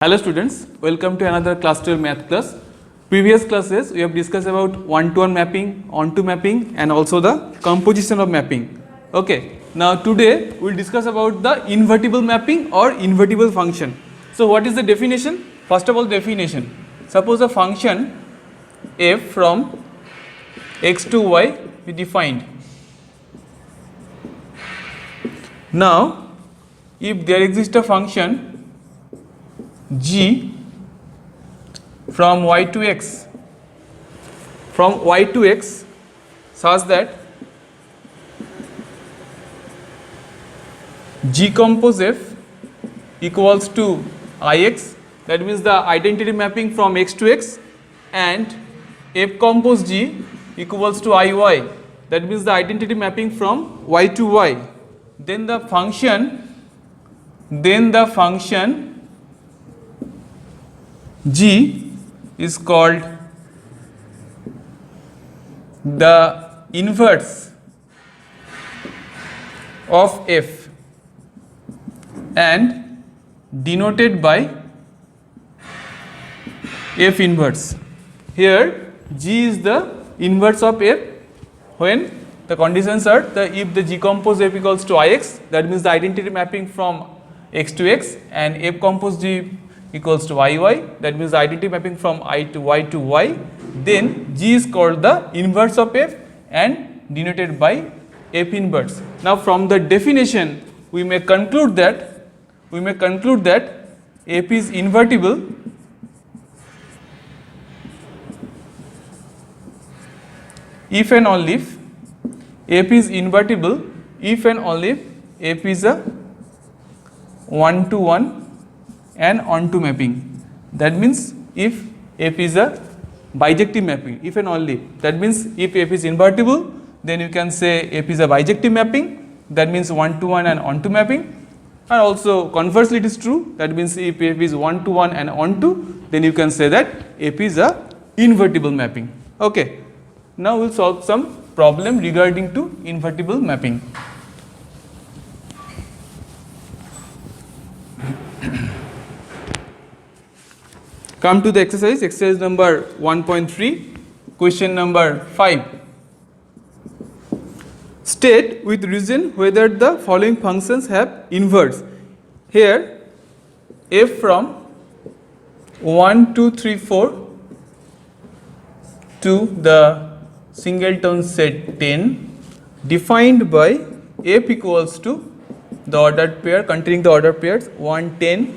Hello students, welcome to another class 12 math class. Previous classes we have discussed about one-to-one mapping, onto mapping and also the composition of mapping. Okay, now today we will discuss about the invertible mapping or invertible function. So what is the definition? First of all, definition. Suppose a function f from x to y we defined. Now if there exists a function g from y to x such that g compose f equals to ix, that means the identity mapping from x to x, and f compose g equals to iy, that means the identity mapping from y to y, then the function g is called the inverse of f and denoted by f inverse. Here g is the inverse of f when the conditions are if the g compose f equals to ix, that means the identity mapping from x to x, and f compose g equals to iy, that means the identity mapping from I to y, then g is called the inverse of f and denoted by f inverse. Now from the definition we may conclude that f is invertible if and only if f is invertible if and only if f is a one-to-one and onto mapping. That means if f is a bijective mapping, if and only, that means if f is invertible, then you can say f is a bijective mapping, that means one-to-one and onto mapping, and also conversely it is true, that means if f is one-to-one and onto, then you can say that f is a invertible mapping. Okay. Now we will solve some problem regarding to invertible mapping. Come to the exercise number 1.3, question number 5. State with reason whether the following functions have inverse. Here f from 1, 2, 3, 4 to the singleton set 10 defined by f equals to the ordered pair containing the ordered pairs 1, 10,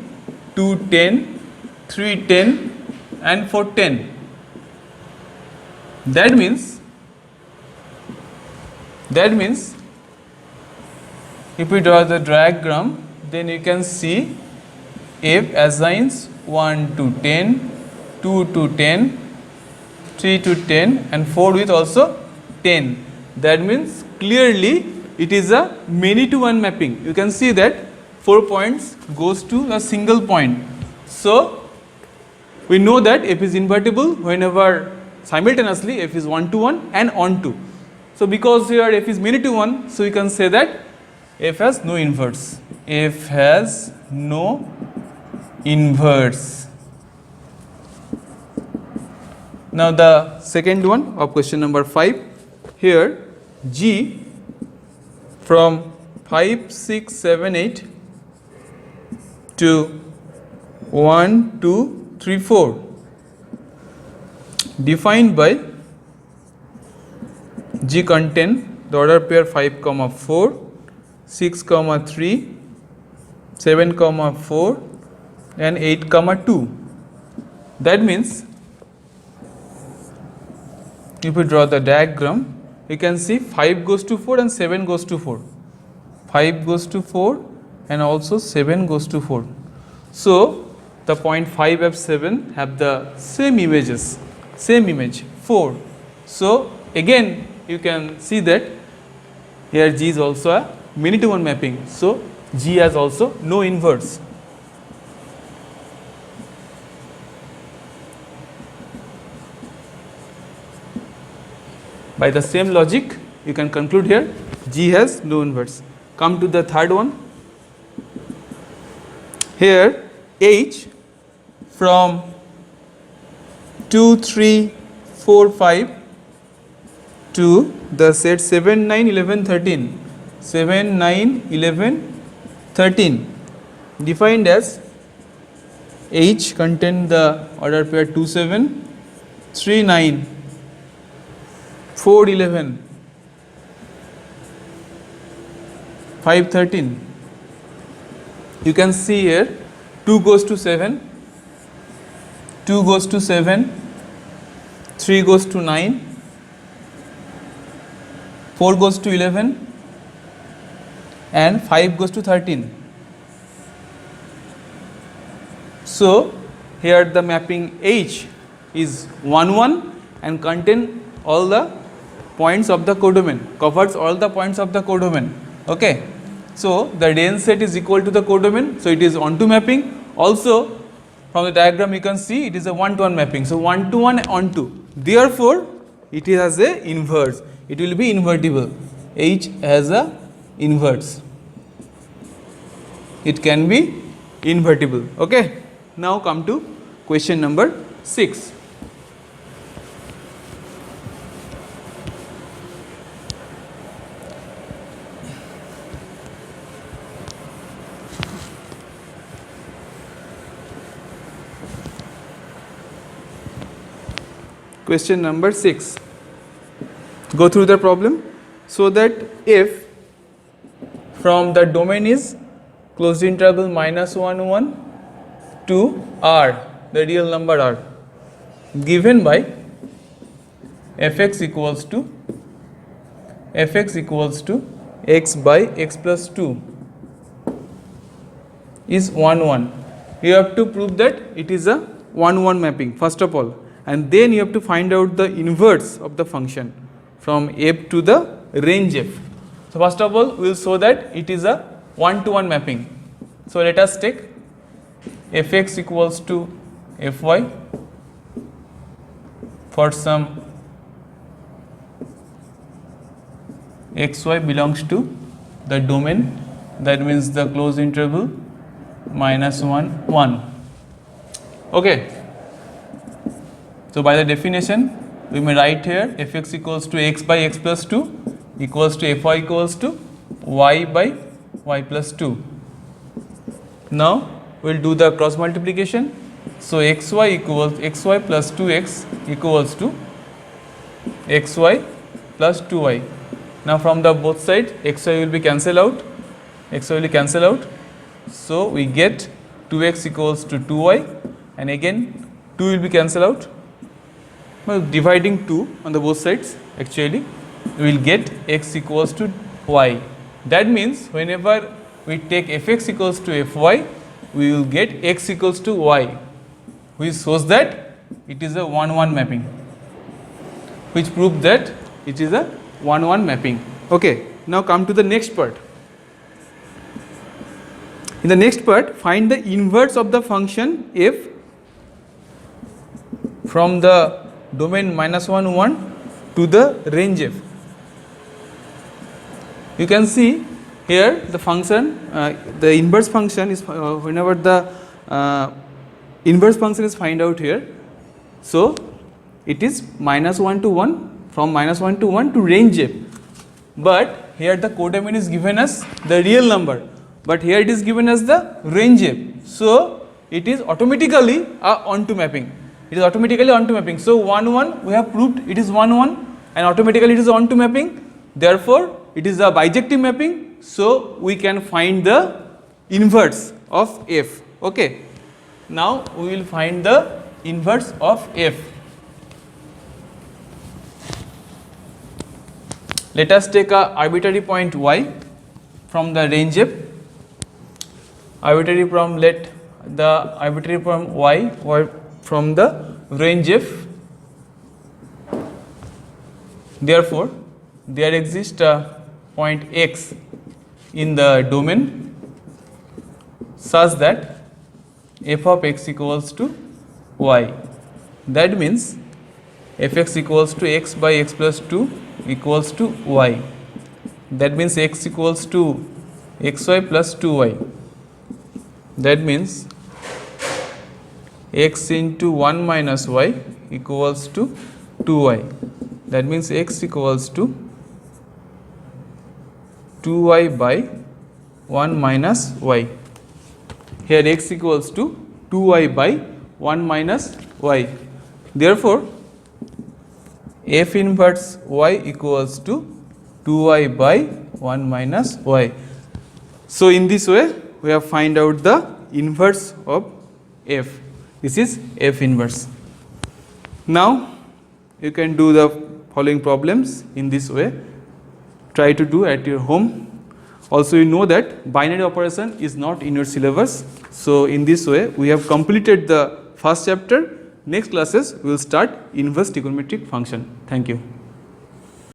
2, 10, 3, 10 and 4, 10. That means if we draw the diagram, then you can see f assigns 1 to 10, 2 to 10, 3 to 10 and 4 with also 10. That means clearly it is a many to one mapping. You can see that 4 points goes to a single point. So we know that f is invertible whenever simultaneously f is one-to-one and onto. So because here f is many to one, so you can say that f has no inverse. F has no inverse. Now the second one of question number 5. Here g from 5, 6, 7, 8 to 1, 2, 3, 4 defined by g contain the order pair 5, 4, 6, 3, 7, 4 and 8, 2. That means if we draw the diagram, you can see 5 goes to 4 and 7 goes to 4. 5 goes to 4 and also 7 goes to 4. So the point 5 and 7 have the same image 4. So again you can see that here G is also a many to one mapping. So G has also no inverse. By the same logic you can conclude here G has no inverse. Come to the third one. Here H from 2, 3, 4, 5 to the set 7, 9, 11, 13. 7, 9, 11, 13 defined as H contain the order pair 2, 7, 3, 9, 4, 11, 5, 13. You can see here 2 goes to 7, 2 goes to 7, 3 goes to 9, 4 goes to 11 and 5 goes to 13. So here the mapping H is 1 1 and contain all the points of the codomain, covers all the points of the codomain. Okay. So the range set is equal to the codomain, so it is onto mapping. Also from the diagram you can see it is a 1 to 1 mapping, so 1 to 1 onto, therefore it has a inverse, it will be invertible. H has a inverse, it can be invertible. Okay. Now come to question number 6. Question number 6. Go through the problem. So that if from the domain is closed interval minus 1 1 to R, the real number R, given by fx equals to x by x plus 2 is 1 1. You have to prove that it is a 1 1 mapping first of all, and then you have to find out the inverse of the function from f to the range f. So first of all we will show that it is a 1 to 1 mapping. So let us take fx equals to fy for some xy belongs to the domain, that means the closed interval minus 1 1. Okay. So by the definition we may write here fx equals to x by x plus 2 equals to fy equals to y by y plus 2. Now we will do the cross multiplication. So xy equals xy plus 2x equals to xy plus 2y. Now from the both sides xy will be cancelled out, so we get 2x equals to 2y, and again 2 will be cancelled out. Well, dividing 2 on the both sides, actually we will get x equals to y. That means whenever we take fx equals to fy, we will get x equals to y, which shows that it is a 1 1 mapping, which proves that it is a 1 1 mapping. Okay. Now come to the next part. In the next part, find the inverse of the function f from the domain minus 1 1 to the range f. You can see here the function, the inverse function is whenever the inverse function is find out here. So it is minus 1 to 1, from minus 1 to 1 to range f. But here the codomain is given as the real number, but here it is given as the range f. So it is automatically onto mapping. It is automatically onto mapping. So 1 1 we have proved it is 1 1 and automatically it is onto mapping. Therefore it is a bijective mapping. So we can find the inverse of f. Okay. Now we will find the inverse of f. Let us take a arbitrary point y from the range f. Arbitrary from let the arbitrary from y or from the range f. Therefore there exists a point x in the domain such that f of x equals to y. That means fx equals to x by x plus 2 equals to y. That means x equals to xy plus 2y. That means x into 1 minus y equals to 2y. That means x equals to 2y by 1 minus y. Here x equals to 2y by 1 minus y. Therefore, f inverse y equals to 2y by 1 minus y. So, in this way we have find out the inverse of f. This is f inverse. Now, you can do the following problems in this way. Try to do at your home. Also, you know that binary operation is not in your syllabus. So, in this way we have completed the first chapter. Next classes we will start inverse trigonometric function. Thank you.